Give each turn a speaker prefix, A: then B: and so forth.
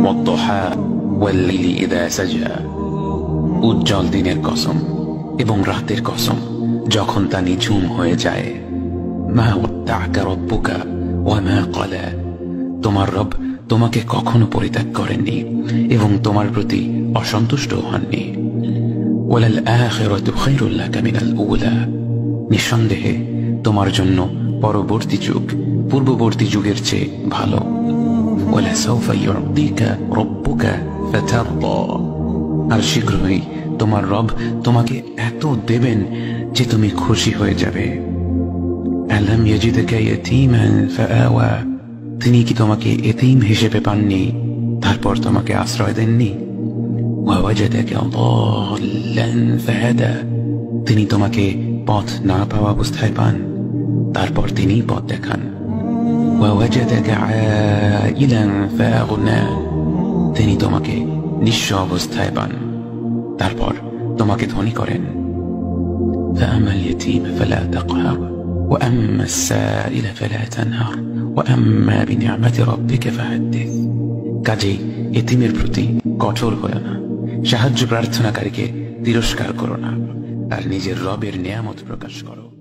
A: ওয়াদ-দুহা ওয়াল-লাইলি ইযা সাজা। উজ্জ্বল দিনের কসম এবং রাতের কসম যখন তা নিঝুম হয়ে যায়। মা ওয়াদ্দা'কা রাব্বুকা ওয়া মা ক্বালা। তোমার রব তোমাকে কখনো পরিত্যাগ করেননি এবং তোমার প্রতি অসন্তুষ্ট হননি। ওয়ালাল আখিরাতু খায়রুল লাকা মিনাল উলা। নিঃসন্দেহে তোমার জন্য পরবর্তী যুগ পূর্ববর্তী যুগের চেয়ে ভালো। ওয়ালাসাউফা ইউ'তিকা রাব্বুকা ফাতারদা। আর শীঘ্রই তোমার রব তোমাকে এত দেবেন যে তুমি খুশি হয়ে যাবে। আলাম ইয়াজিদকা ইয়াতীমান ফাআওয়া। তিনি কি তোমাকে এতিম হিসেবে পাননি তারপর তোমাকে আশ্রয় দেননি? ওয়াওয়াজাদাকা দাল্লান ফাহাদা। তিনি তোমাকে পথ না পাওয়া অবস্থায় পান তারপর তিনি পথ দেখান। ওয়াওয়াজাদাকা আইলান ফাআগনা। তিনি তোমাকে নিঃস্ব অবস্থায় পান তারপর তোমাকে ধনী করেন। ফাআমাল ইয়াতীম ফালা তাকহার ওয়া আম্মাস সাইলা ফালা তানহার ওয়া আম্মা বিনি'মাতি রাব্বিকা ফাহাদ্দিস। কাজেই এতিমের প্রতি কঠোর হয়ো না, সাহায্য প্রার্থনাকারীকে তিরস্কার করো না, আর নিজের রবের নিয়ামত প্রকাশ করো।